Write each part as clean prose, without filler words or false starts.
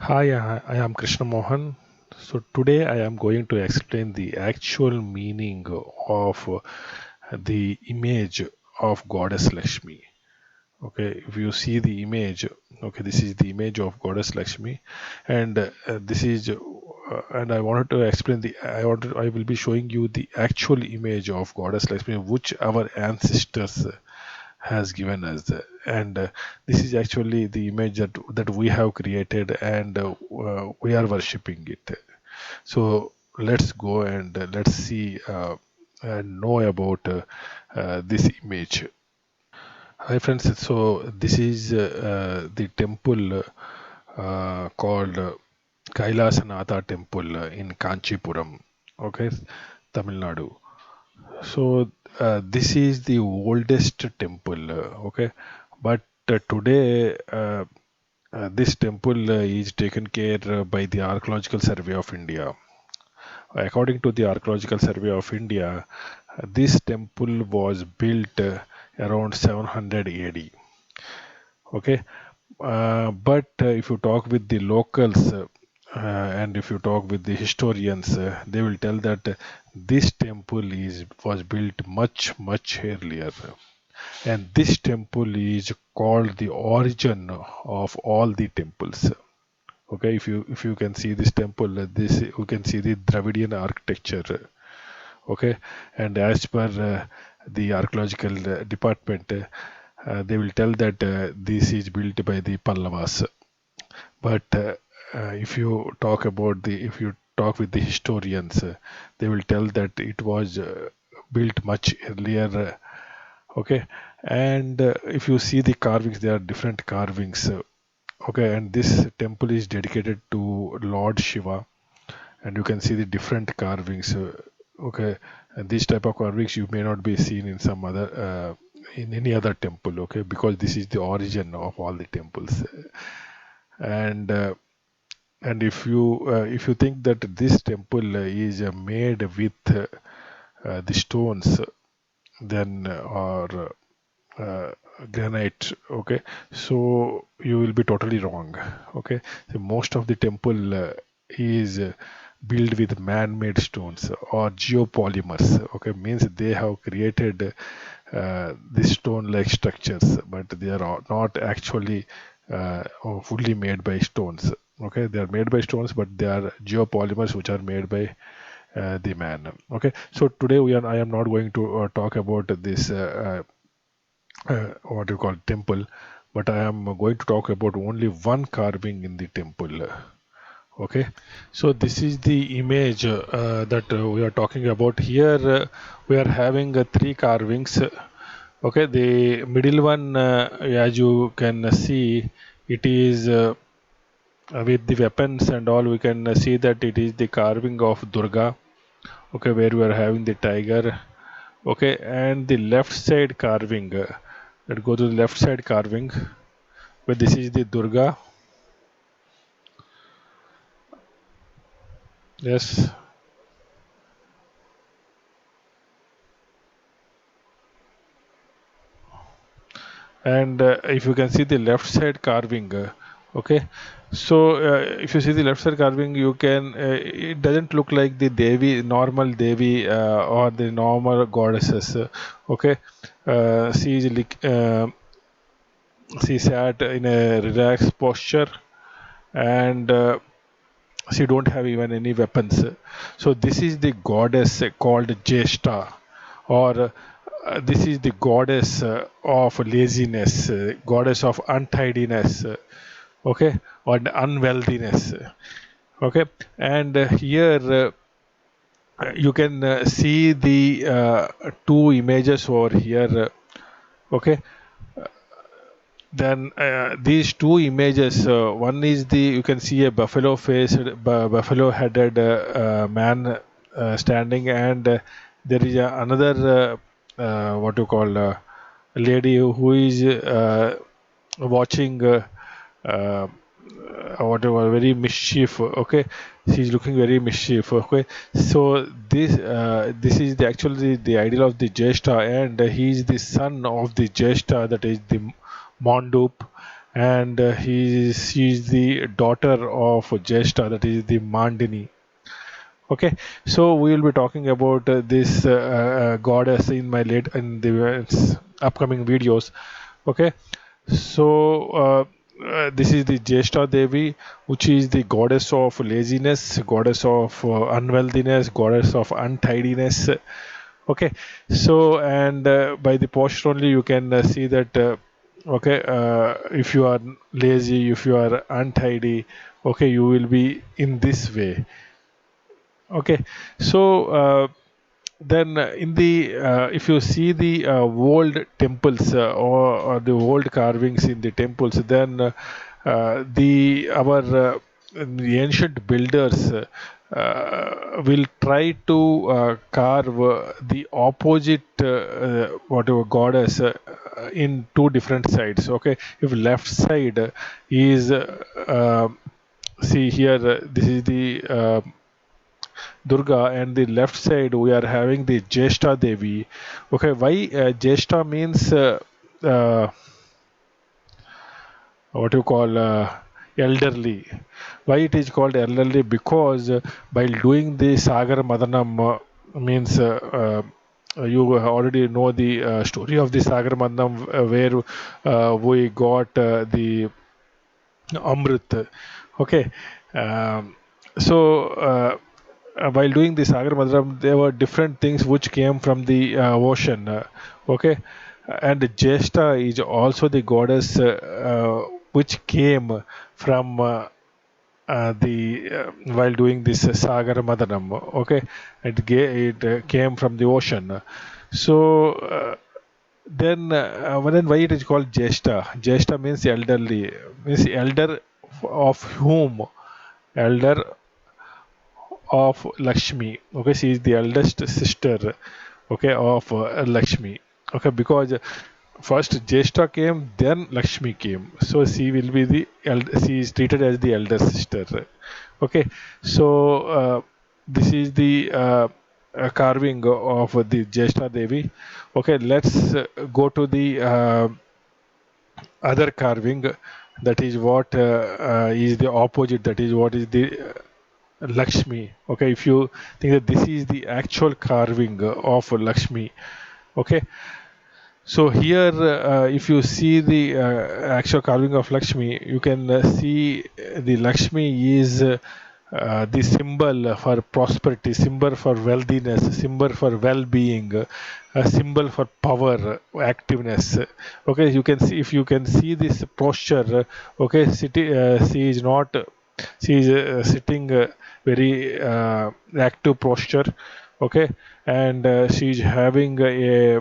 Hi, I am Krishna Mohan. So today I am going to explain the actual meaning of the image of Goddess Lakshmi. Okay, if you see the image, okay, this is the image of Goddess Lakshmi, and and I wanted to explain I will be showing you the actual image of Goddess Lakshmi, which our ancestors has given us, and this is actually the image that we have created, and we are worshipping it. So let's go and let's see and know about this image. Hi friends, so this is the temple called Kailasanatha temple in Kanchipuram, okay, Tamil Nadu. So this is the oldest temple, okay, but today this temple is taken care by the Archaeological Survey of India. According to the Archaeological Survey of India, this temple was built around 700 AD. Okay, but if you talk with the locals and if you talk with the historians, they will tell that this temple is was built much earlier, and this temple is called the origin of all the temples. Okay, if you can see this temple, this you can see the Dravidian architecture. Okay, and as per the archaeological department, they will tell that this is built by the Pallavas. But if you talk with the historians, they will tell that it was built much earlier. Okay, and if you see the carvings, there are different carvings. Okay, and this temple is dedicated to Lord Shiva, and you can see the different carvings. Okay, and these type of carvings you may not be seen in some other in any other temple. Okay, because this is the origin of all the temples, and if you think that this temple is made with the stones, then or uh, granite, okay, so you will be totally wrong. Okay, so most of the temple is built with man-made stones or geopolymers. Okay, means they have created the stone-like structures, but they are not actually fully made by stones. Okay, they are made by stones, but they are geopolymers which are made by the man. Okay, so today I am not going to talk about this what you call temple, but I am going to talk about only one carving in the temple. Okay, so this is the image that we are talking about here. We are having three carvings. Okay, the middle one, as you can see, it is with the weapons and all. We can see that it is the carving of Durga. Okay, where we are having the tiger. Okay, and the left side carving. Let's go to the left side carving. But this is the Durga. Yes, and if you can see the left side carving, okay, so if you see the left side carving, you can it doesn't look like the Devi, normal Devi, or the normal goddesses. Okay, she is she sat in a relaxed posture, and she don't have even any weapons. So this is the goddess called Jeshta, or this is the goddess of laziness, goddess of untidiness, okay, or unwealthiness. Okay, and here you can see the two images over here. Okay, then these two images, one is the you can see a buffalo faced, buffalo headed man standing, and there is another what you call lady who is watching uh, whatever, very mischief. Okay, she's looking very mischief. Okay, so this is the actually the ideal of the Jeshta, and he is the son of the Jeshta, that is the Mondup, and she is the daughter of Jeshta, that is the Mandini. Okay, so we will be talking about this goddess in my late in the upcoming videos. Okay, so this is the Jeshta Devi, which is the goddess of laziness, goddess of unwealthiness, goddess of untidiness. Okay, so and by the posture only you can see that. Okay, if you are lazy, if you are untidy, okay, you will be in this way. Okay, so then in the if you see the old temples or the old carvings in the temples, then the our the ancient builders will try to carve the opposite whatever goddess in two different sides. Okay, if left side is see here this is the Durga, and the left side we are having the Jeshta Devi. Okay, why Jeshta means what you call elderly. Why it is called elderly? Because while doing the Sagar Madanam means you already know the story of the Sagar Madanam where we got the Amrit. Okay. Um, so while doing the Sagar Madram, there were different things which came from the ocean. Okay. And Jeshta is also the goddess which came from the while doing this Sagar Madanam. Okay. It came from the ocean. So then why it is called Jeshta? Jeshta means elderly, means elder of whom? Elder of Lakshmi. Okay, she is the eldest sister. Okay, of Lakshmi. Okay, because first Jeshta came, then Lakshmi came. So she will be she is treated as the elder sister. Okay, so this is the carving of the Jeshta Devi. Okay, let's go to the other carving. That is what is the opposite. That is what is the Lakshmi. Okay, if you think that this is the actual carving of Lakshmi. Okay, so here, if you see the actual carving of Lakshmi, you can see the Lakshmi is the symbol for prosperity, symbol for wealthiness, symbol for well-being, a symbol for power, activeness. Okay, you can see if you can see this posture. Okay, she is not. She is sitting very active posture. Okay, and she is having a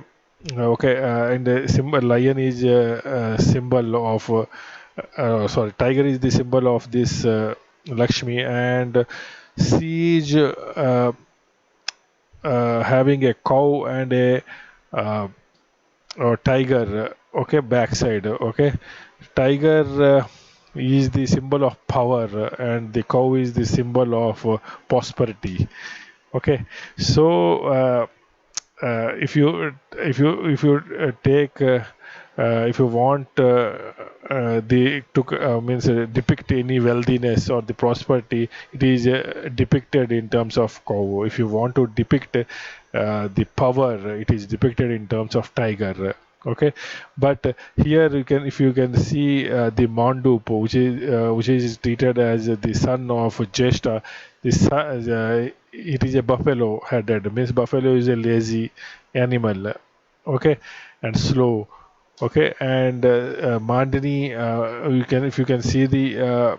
okay, and the symbol lion is a symbol of sorry, tiger is the symbol of this Lakshmi, and siege having a cow and uh, a tiger. Okay, backside. Okay, tiger is the symbol of power, and the cow is the symbol of prosperity. Okay, so if you take if you want the to means depict any wealthiness or the prosperity, it is depicted in terms of cow. If you want to depict the power, it is depicted in terms of tiger. Okay, but here you can if you can see the mandup, which is treated as the son of Jeshta. It is a buffalo headed, means buffalo is a lazy animal. Okay, and slow. Okay, and Mandani, you can if you can see the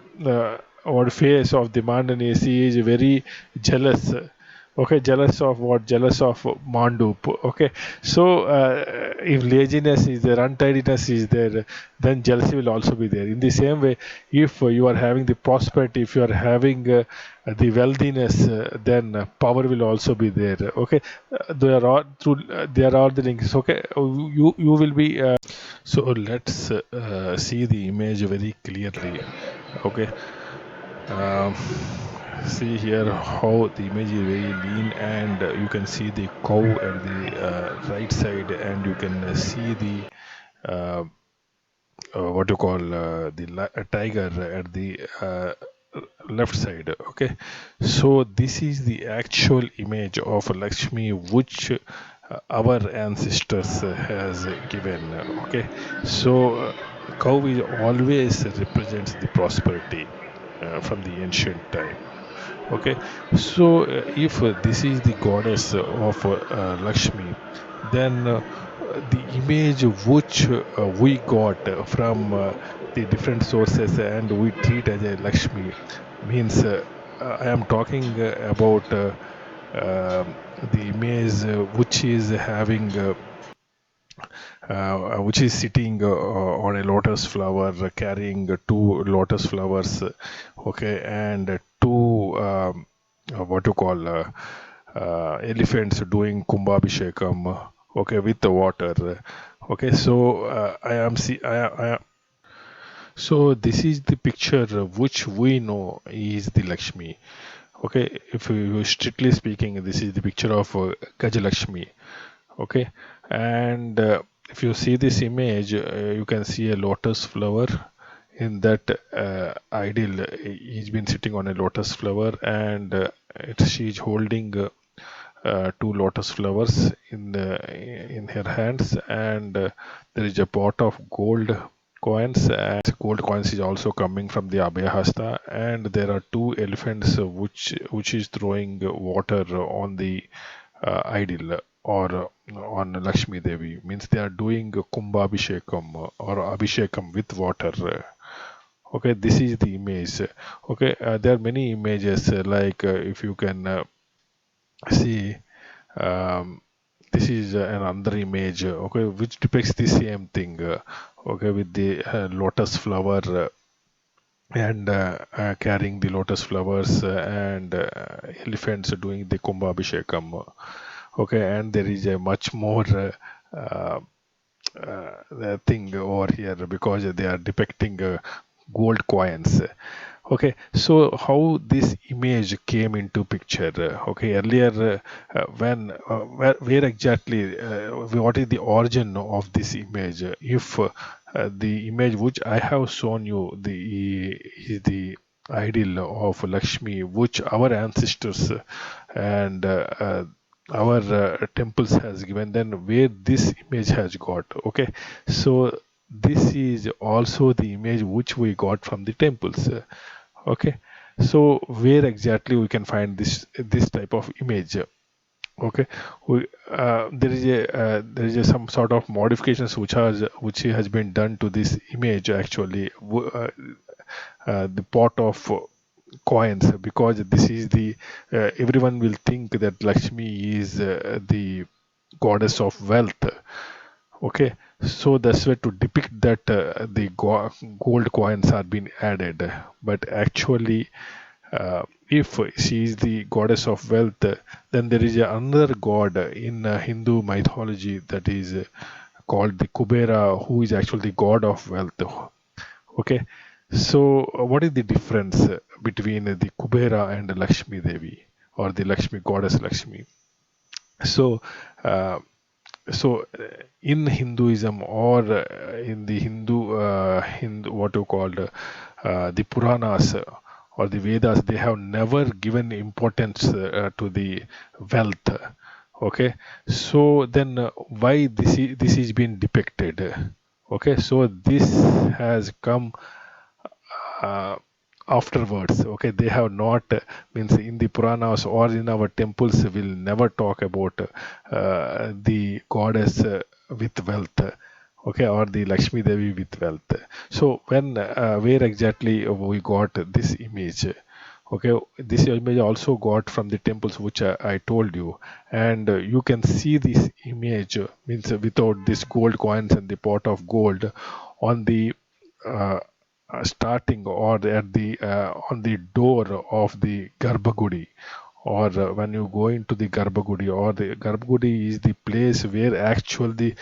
or face of the Mandani, she is very jealous. Okay, jealous of what? Jealous of Mandup. Okay, so if laziness is there, untidiness is there, then jealousy will also be there. In the same way, if you are having the prosperity, if you are having the wealthiness, then power will also be there. Okay, there are the links. Okay, you will be. So let's see the image very clearly. Okay. Um, See here how the image is very lean, and you can see the cow at the right side, and you can see the uh, what you call a tiger at the left side. Okay, so this is the actual image of Lakshmi which our ancestors has given. Okay, so cow is always represents the prosperity from the ancient time. Okay, so if this is the goddess of Lakshmi, then the image which we got from the different sources and we treat as a Lakshmi means I am talking about the image which is having which is sitting on a lotus flower, carrying two lotus flowers, okay, and two what you call elephants doing kumbhabhishekam, okay, with the water. Okay, so I am see I so this is the picture which we know is the Lakshmi. Okay, if you strictly speaking, this is the picture of Gajalakshmi. Okay, and if you see this image, you can see a lotus flower. In that ideal, he's been sitting on a lotus flower, and she's holding two lotus flowers in her hands, and there is a pot of gold coins, and gold coins is also coming from the Abhayahasta, and there are two elephants which is throwing water on the idol or on Lakshmi Devi. Means they are doing Kumbhabhishekam or Abhishekam with water. Okay, this is the image. Okay, there are many images like if you can see, um, this is another image, okay, which depicts the same thing, okay, with the lotus flower and carrying the lotus flowers and elephants doing the Kumbhabhishekam. Okay, and there is a much more uh, thing over here because they are depicting gold coins. Okay, so how this image came into picture? Okay, earlier, where exactly, what is the origin of this image? If the image which I have shown you, the is the ideal of Lakshmi, which our ancestors and our temples has given, then where this image has got. Okay, so this is also the image which we got from the temples. Okay, so where exactly we can find this type of image? Okay, there is a some sort of modifications which has been done to this image actually. The pot of coins, because this is the everyone will think that Lakshmi is the goddess of wealth. Okay, so that's why to depict that the gold coins are being added, but actually if she is the goddess of wealth, then there is another god in Hindu mythology that is called the Kubera, who is actually the god of wealth. Okay, so what is the difference between the Kubera and Lakshmi Devi, or the Lakshmi goddess Lakshmi? So, uh, in Hinduism, or in the Hindu, what you called the Puranas or the Vedas, they have never given importance to the wealth. Okay, so then why this is being depicted? Okay, so this has come uh, afterwards. Okay, they have not means in the Puranas or in our temples will never talk about the goddess with wealth. Okay, or the Lakshmi Devi with wealth. So when where exactly we got this image? Okay, this image also got from the temples which I told you, and you can see this image means without this gold coins and the pot of gold on the uh, starting or at the on the door of the Garbhagudi, or when you go into the Garbhagudi, or the Garbhagudi is the place where actually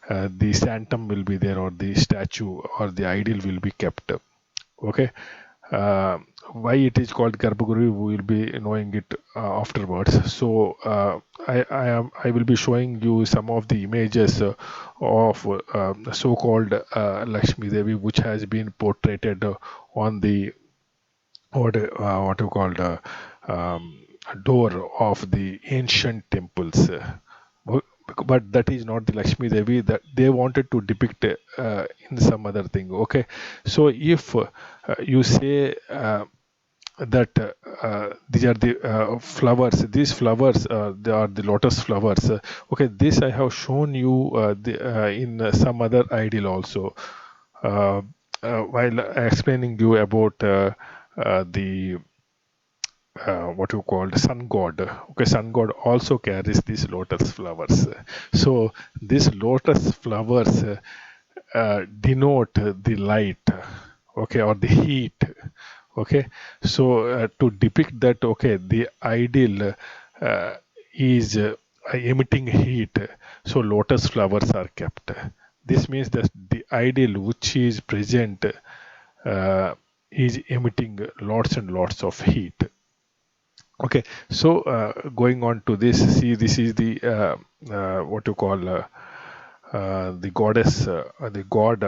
the sanctum will be there, or the statue or the idol will be kept. Okay, uh, why it is called Garbhaguru, we will be knowing it afterwards. So I will be showing you some of the images of so-called Lakshmi Devi, which has been portrayed on the what you call the door of the ancient temples. Bu- but that is not the Lakshmi Devi that they wanted to depict in some other thing. Okay, so if you say that these are the flowers, these flowers they are the lotus flowers. Okay, this I have shown you in some other ideal also, uh, while explaining you about the what you call sun god. Okay, sun god also carries these lotus flowers. So these lotus flowers denote the light, okay, or the heat. Okay, so to depict that, okay, the ideal is emitting heat, so lotus flowers are kept. This means that the ideal which is present uh, is emitting lots and lots of heat. Okay, so going on to this, see, this is the what you call the goddess, the god,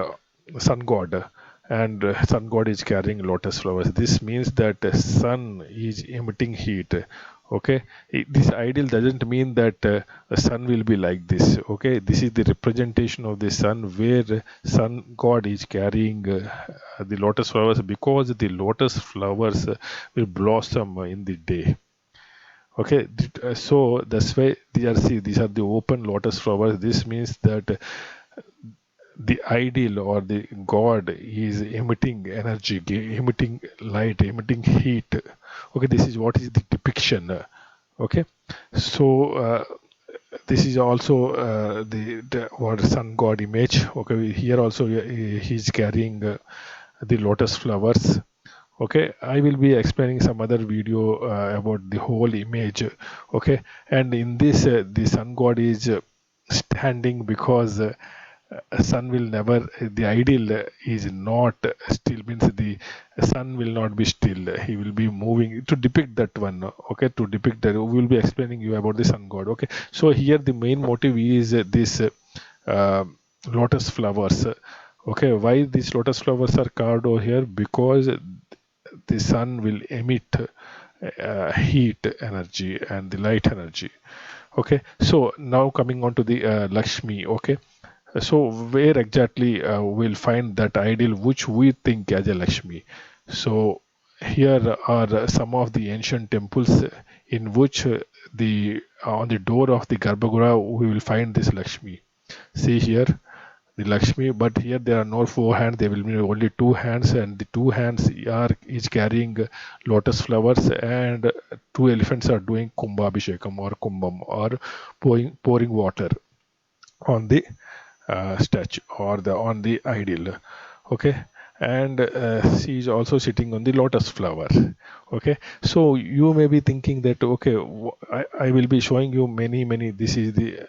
sun god, and sun god is carrying lotus flowers. This means that the sun is emitting heat. Okay, this ideal doesn't mean that the sun will be like this. Okay, this is the representation of the sun, where sun god is carrying the lotus flowers, because the lotus flowers will blossom in the day. Okay, so that's why these are the open lotus flowers. This means that the ideal or the god is emitting energy, emitting light, emitting heat. Okay, this is what is the depiction. Okay, so this is also the what sun god image. Okay, here also he's carrying the lotus flowers. Okay, I will be explaining some other video about the whole image. Okay, and in this the sun god is standing, because sun will never, the ideal is not still, means the sun will not be still, he will be moving to depict that one. Okay, to depict that, we will be explaining you about the sun god. Okay, so here the main motive is this uh, lotus flowers. Okay, why these lotus flowers are carved over here? Because the sun will emit heat energy and the light energy. Okay, so now coming on to the Lakshmi. Okay, so where exactly we'll find that ideal which we think as a Lakshmi? So here are some of the ancient temples in which the on the door of the Garbhagriha we will find this Lakshmi. See here the Lakshmi, but here there are no four hands, there will be only two hands, and the two hands are is carrying lotus flowers, and two elephants are doing kumbhabhishekam or kumbham, or pouring water on the statue or the on the ideal. Okay, and she is also sitting on the lotus flower. Okay, so you may be thinking that, okay, I will be showing you many, this is the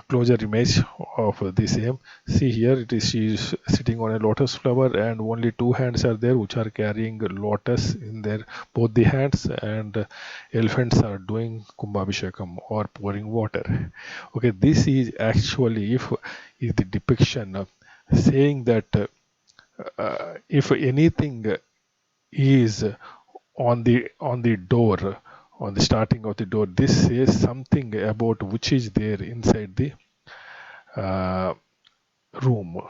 closer image of the same. See here, it is, she is sitting on a lotus flower, and only two hands are there which are carrying lotus in their both the hands, and elephants are doing kumbhabhishekam or pouring water. Okay, this is actually, if is the depiction of saying that if anything is on the door, on the starting of the door, this says something about which is there inside the uh, room.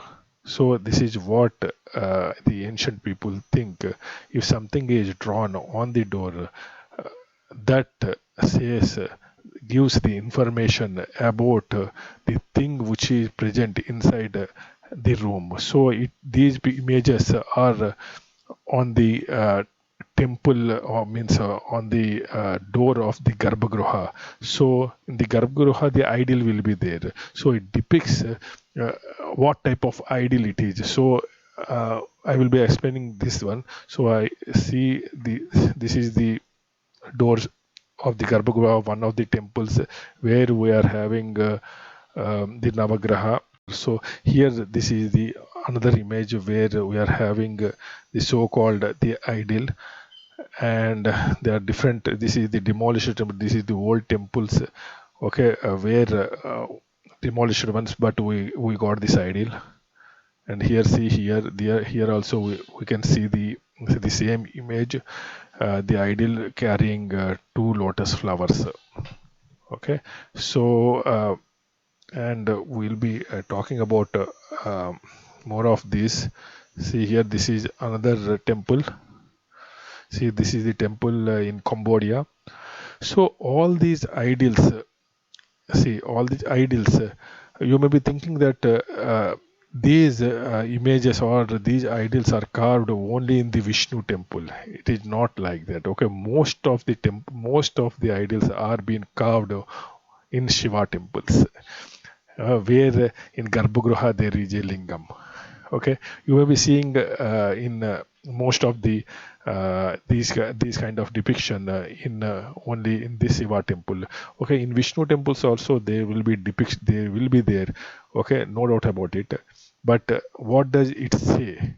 So this is what the ancient people think. If something is drawn on the door, that says, gives the information about the thing which is present inside the room. So these images are on the temple, or means on the door of the Garbhagriha. So in the Garbhagriha the ideal will be there, so it depicts uh, what type of ideal it is. So I will be explaining this one. So I see this is the doors of the Garbhagriha, one of the temples where we are having the Navagraha. So here, this is the another image where we are having the so-called the ideal. and they are different. This is the demolished temple, this is the old temples, okay, where demolished ones, but we got this ideal. And here, see here, there, here also we can see the same image, the ideal carrying two lotus flowers. Okay, so and we'll be talking about more of this. See here, this is another temple. See, this is the temple in Cambodia. So all these ideals, see all these ideals, you may be thinking that these images or these ideals are carved only in the Vishnu temple. It is not like that. Okay, most of the ideals are being carved in Shiva temples, where in Garbhagriha there is a lingam. Okay, you may be seeing in most of the these kind of depiction in only in this Shiva temple. Okay, in Vishnu temples also they will be they will be there. Okay, no doubt about it. But what does it say?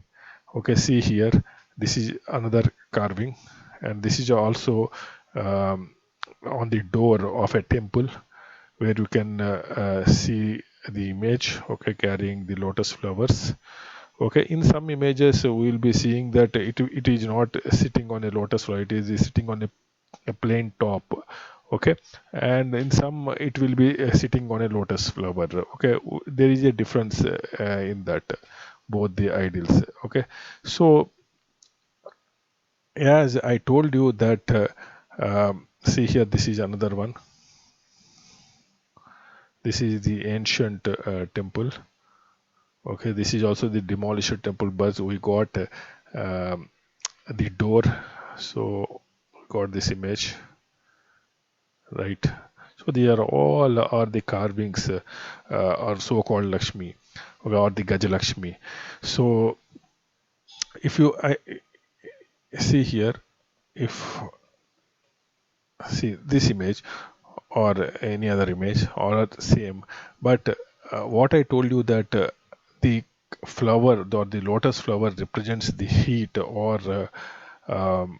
Okay, see here, this is another carving, and this is also um, on the door of a temple, where you can see the image, okay, carrying the lotus flowers. Okay, in some images we will be seeing that it is not sitting on a lotus flower, it is sitting on a plain top. Okay, and in some it will be sitting on a lotus flower. Okay, there is a difference in that, both the ideals. Okay, so as I told you that see here, this is another one. This is the ancient temple. Okay, this is also the demolished temple, but we got the door. So got this image, right? So they are all are the carvings, or so-called Lakshmi, or the Gajalakshmi. So if you see here, if see this image or any other image, all are same, but what I told you that the flower or the lotus flower represents the heat or um,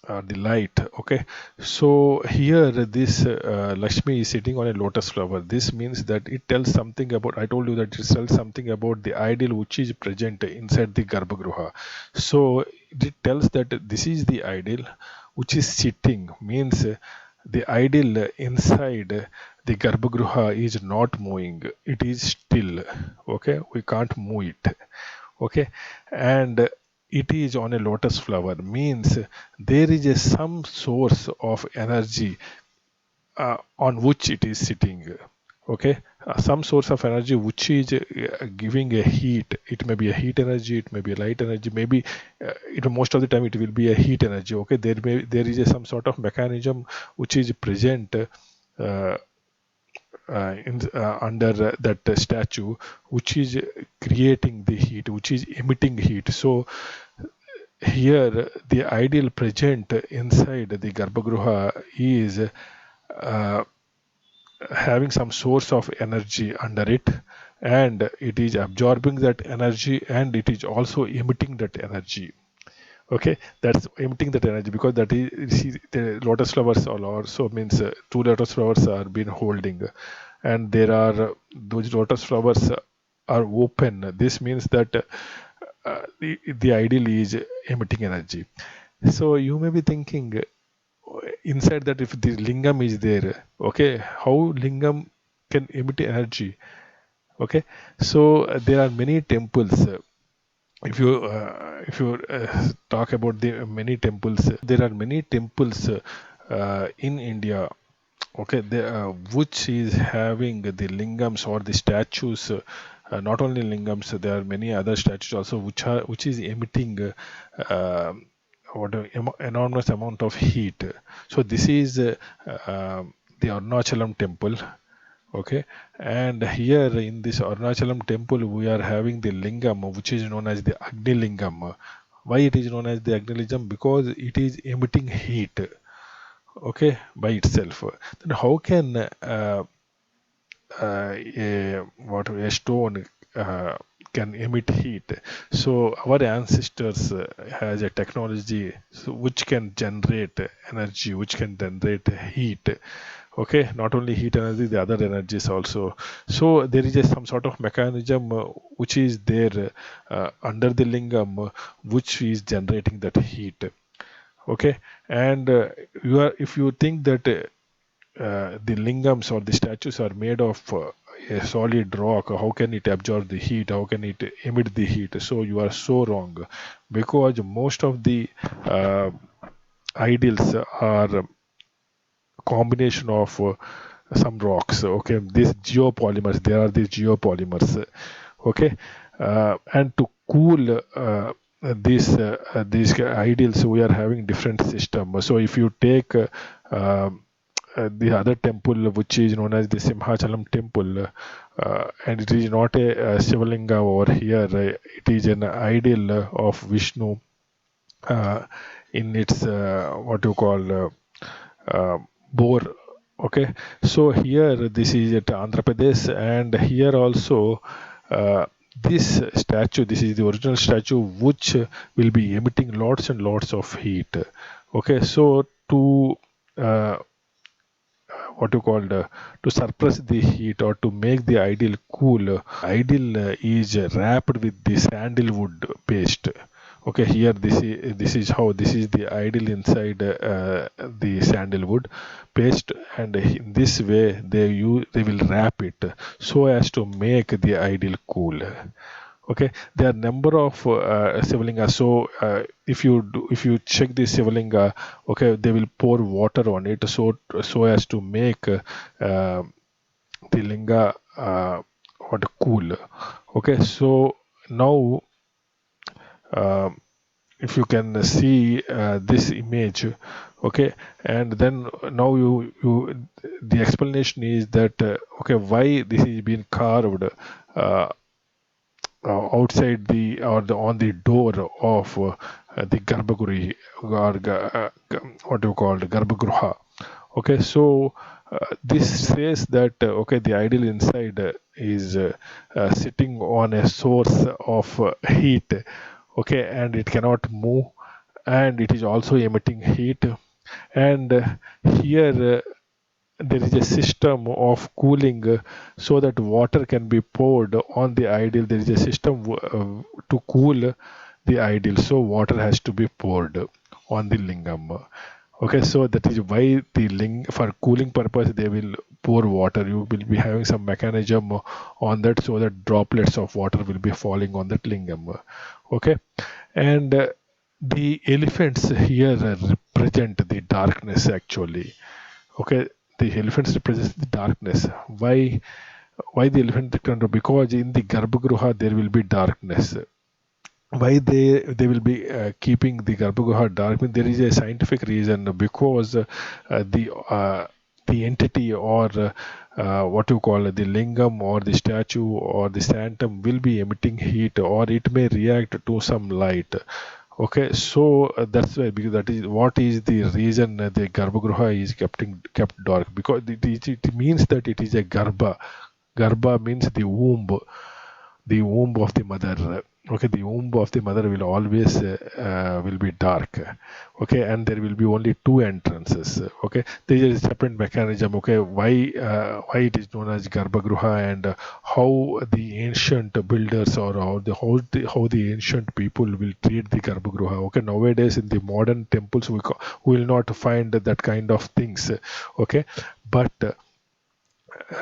the light. Okay, so here this Lakshmi is sitting on a lotus flower. This means that it tells something about, I told you that it tells something about the ideal which is present inside the Garbhagriha. So it tells that this is the ideal which is sitting, means the ideal inside the Garbhagriha is not moving, it is still. Okay, we can't move it. Okay, and it is on a lotus flower, means there is some source of energy on which it is sitting. Okay, some source of energy which is giving a heat. It may be a heat energy, it may be a light energy, maybe most of the time it will be a heat energy. Okay, there is some sort of mechanism which is present under that statue, which is creating the heat, which is emitting heat. So here the ideal present inside the Garbhagriha is uh, having some source of energy under it, and it is absorbing that energy, and it is also emitting that energy. Okay, that's emitting that energy, because that is, see, the lotus flowers also means two lotus flowers are been holding, and there are those lotus flowers are open. This means that the ideal is emitting energy. So you may be thinking inside that, if the lingam is there, okay, how lingam can emit energy? Okay, so there are many temples. If you talk about the many temples, there are many temples in India. Okay, which is having the lingams or the statues. Not only lingams, there are many other statues also which is emitting enormous amount of heat. So this is the Arunachalam temple. Okay, and here in this Arunachalam temple, we are having the lingam, which is known as the Agni Lingam. Why it is known as the Agni Lingam? Because it is emitting heat. Okay, by itself. Then how can a stone can emit heat. So our ancestors has a technology which can generate energy, which can generate heat. Okay, not only heat energy, the other energies also. So there is some sort of mechanism which is there under the lingam, which is generating that heat. Okay, and if you think that the lingams or the statues are made of a solid rock, how can it absorb the heat? How can it emit the heat? So you are so wrong, because most of the uh, ideals are combination of some rocks. Okay, these geopolymers, there are these geopolymers. Okay, and to cool these ideals, we are having different system. So if you take the other temple, which is known as the Simhachalam temple, and it is not a Shivalinga over here. It is an ideal of Vishnu in its what you call bore. Okay, so here this is at Andhra Pradesh, and here also this statue, this is the original statue, which will be emitting lots and lots of heat. Okay, so to uh, what you called to suppress the heat or to make the ideal cool, ideal is wrapped with the sandalwood paste. Okay, here this is how this is the ideal inside the sandalwood paste, and in this way they will wrap it so as to make the ideal cool. Okay, there are number of Sivalinga. So if you check the Sivalinga, okay, they will pour water on it so as to make the linga what cool. Okay, so now uh, if you can see this image, okay, and then now you the explanation is that okay, why this is being carved uh, outside the or the on the door of the garbhaguri, or what do you call it, garbhagruha. Okay, so this says that okay, the ideal inside is sitting on a source of heat. Okay, and it cannot move, and it is also emitting heat. And here there is a system of cooling so that water can be poured on the ideal. There is a system to cool the ideal, so water has to be poured on the lingam. Okay, so that is why the for cooling purpose they will pour water. You will be having some mechanism on that so that droplets of water will be falling on that lingam. Okay, and the elephants here represent the darkness actually. Okay, the elephants represent the darkness. Why the elephant represent? Because in the Garbhagruha there will be darkness. Why they will be keeping the Garbhagruha dark? I mean, there is a scientific reason, because the entity or what you call the lingam or the statue or the sanctum will be emitting heat, or it may react to some light. Okay, so that's why, because that is what is the reason the Garbhagruha is kept dark, because it means that it is a Garbha. Garbha means the womb of the mother. Okay, the womb of the mother will always will be dark. Okay, and there will be only two entrances. Okay, there is a separate mechanism. Okay, why it is known as Garbhagruha, and how the ancient builders, or how the ancient people will treat the Garbhagruha. Okay, nowadays in the modern temples we will not find that kind of things. Okay, but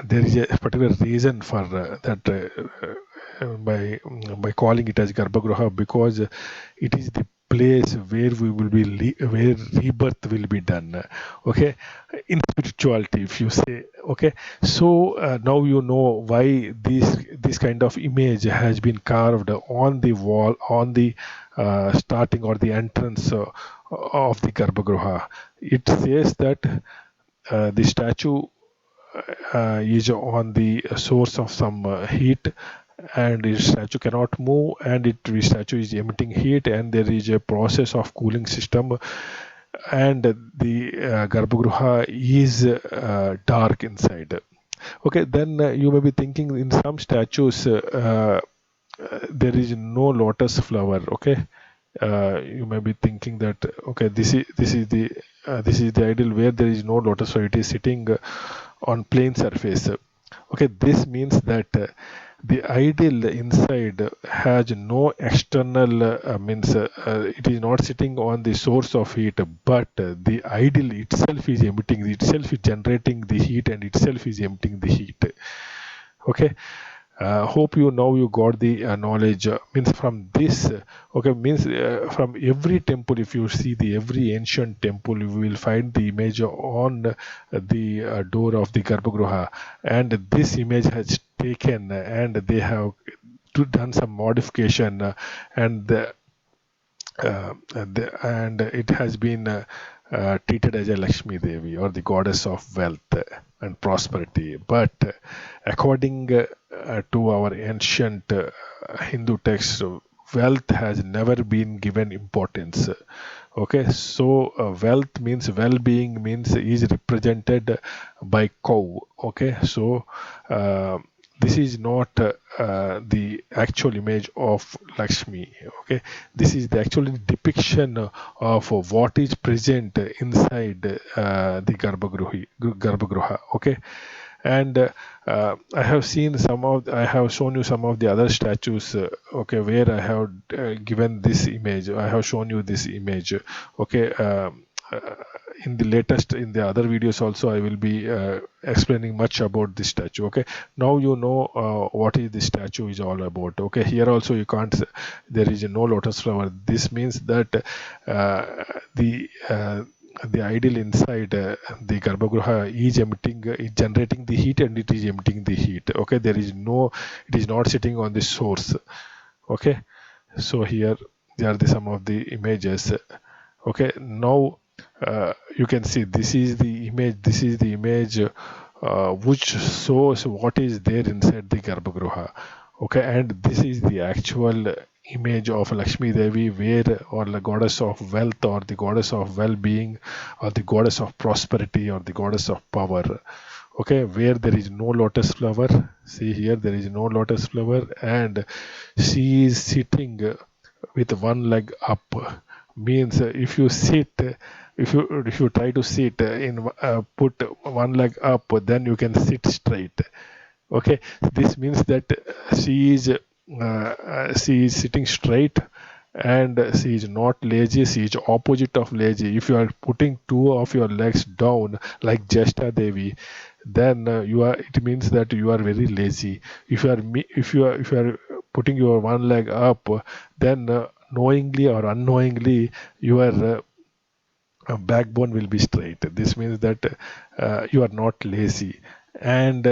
there is a particular reason for that by calling it as Garbhagruha, because it is the place where we will be where rebirth will be done. Okay, in spirituality, if you say. Okay, so now you know why this kind of image has been carved on the wall, on the starting or the entrance of the Garbhagruha. It says that the statue is on the source of some heat, and the statue cannot move, and the statue is emitting heat, and there is a process of cooling system, and the Garbhagruha is dark inside. Okay, then you may be thinking, in some statues there is no lotus flower. Okay, you may be thinking that okay, this is the ideal where there is no lotus flower. It is sitting on plain surface. Okay, this means that the ideal inside has no external means it is not sitting on the source of heat, but the ideal itself is emitting, itself is generating the heat, and itself is emitting the heat. Okay, hope you now you got the knowledge means from this okay, means from every temple, if you see the every ancient temple, you will find the image on the door of the Garbhagriha, and this image has taken and they have done some modification and and it has been treated as a Lakshmi Devi, or the goddess of wealth and prosperity. But according to our ancient Hindu texts, wealth has never been given importance. Okay, so wealth means well-being, means is represented by cow. Okay, so this is not the actual image of Lakshmi. Okay, this is the actual depiction of what is present inside the Garbhagriha. Okay, and I have seen I have shown you some of the other statues. Okay, where I have given this image. I have shown you this image. Okay. In the latest, in the other videos also, I will be explaining much about this statue. Okay, now you know what is the statue is all about. Okay, here also you can't, there is no lotus flower. This means that uh, the uh, the ideal inside the Garbhagriha is emitting, is generating the heat, and it is emitting the heat. Okay, there is no, it is not sitting on the source. Okay, so here they are some of the images. Okay, now you can see this is the image, which shows what is there inside the Garbhagriha. Okay, and this is the actual image of Lakshmi Devi, where, or the goddess of wealth, or the goddess of well-being, or the goddess of prosperity, or the goddess of power. Okay, where there is no lotus flower. See here, there is no lotus flower, and she is sitting with one leg up. Means if you sit, if you try to sit in put one leg up, then you can sit straight. Okay, this means that she is sitting straight, and she is not lazy. She is opposite of lazy. If you are putting two of your legs down like Jesta Devi, then you are, it means that you are very lazy. If you are if you are putting your one leg up, then knowingly or unknowingly your backbone will be straight. This means that you are not lazy. And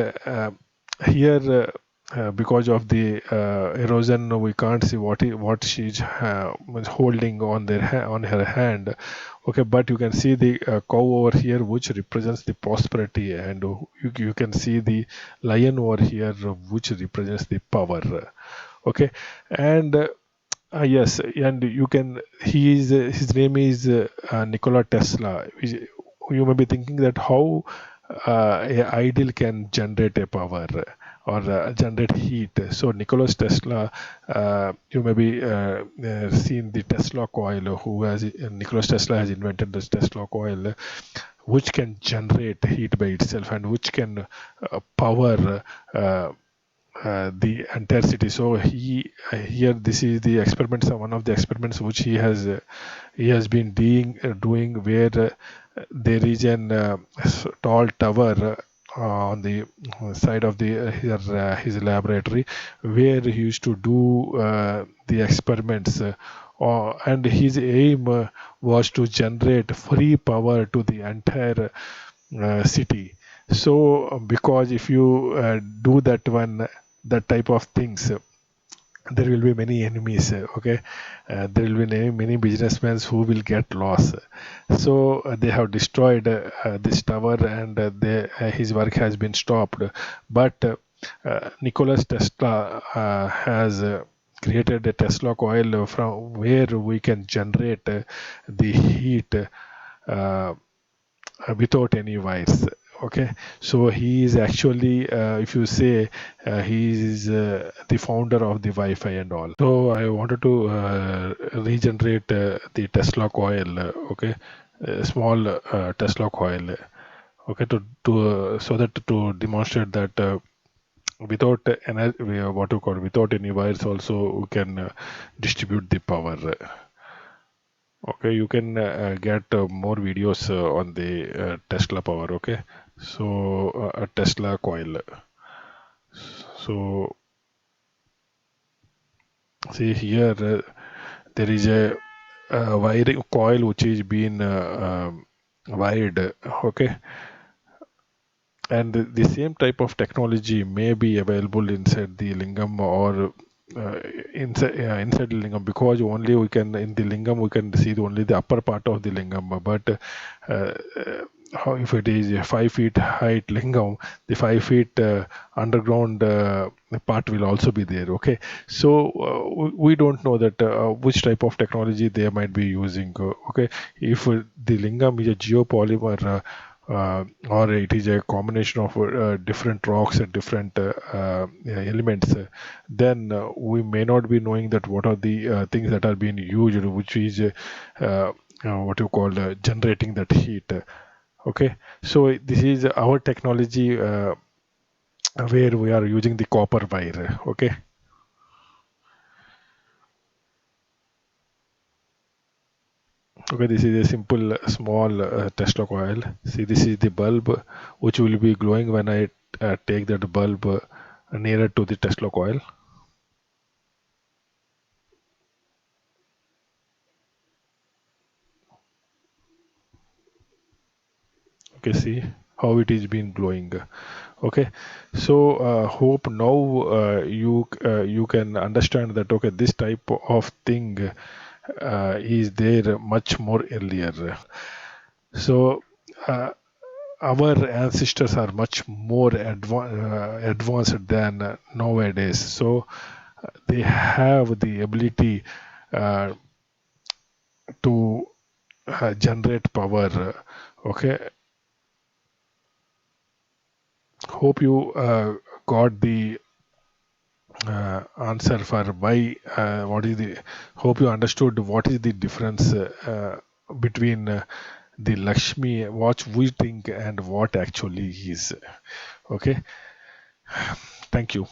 here, because of the erosion, we can't see what she's holding on on her hand. Okay, but you can see the cow over here, which represents the prosperity, and you can see the lion over here, which represents the power. Okay, and yes, and you can. He is his name is Nikola Tesla. You may be thinking that how a ideal can generate a power or generate heat. So Nikola Tesla, you may be seen the Tesla coil. Who has Nikola Tesla has invented this Tesla coil, which can generate heat by itself, and which can power. The entire city. So here, this is the experiments, one of the experiments which he has been doing, where there is an tall tower on the side of his laboratory, where he used to do the experiments, and his aim was to generate free power to the entire city. So because if you do that type of things, there will be many enemies. Okay, there will be many businessmen who will get lost. So they have destroyed this tower, and his work has been stopped. But Nicholas Tesla has created a Tesla coil from where we can generate the heat without any wires. Okay, so he is actually, if you say, he is the founder of the Wi-Fi and all. So I wanted to regenerate the Tesla coil. Okay, a small Tesla coil. Okay, so that to demonstrate that without what you call, without any wires also we can distribute the power. Okay, you can get more videos on the Tesla power. Okay, so a Tesla coil. So see here, there is a wiring coil which is being wired. Okay, and the same type of technology may be available inside the lingam or inside the lingam, because only we can in the lingam we can see only the upper part of the lingam, but uh, how if it is a 5 feet height lingam, the 5 feet underground part will also be there. Okay, so we don't know that which type of technology they might be using. Okay, if the lingam is a geopolymer, or it is a combination of different rocks and different yeah, elements, then we may not be knowing that what are the things that are being used, which is what you call generating that heat. Okay, so this is our technology where we are using the copper wire. Okay, okay, this is a simple small Tesla coil. See, this is the bulb which will be glowing when I take that bulb nearer to the Tesla coil. Okay, see how it is been glowing. Okay, so hope now you can understand that. Okay, this type of thing is there much more earlier. So uh, our ancestors are much more advanced than nowadays. So they have the ability uh, to generate power. Okay, hope you got the answer for why. What is the? Hope you understood what is the difference between the Lakshmi, what we think, and what actually is. Okay, thank you.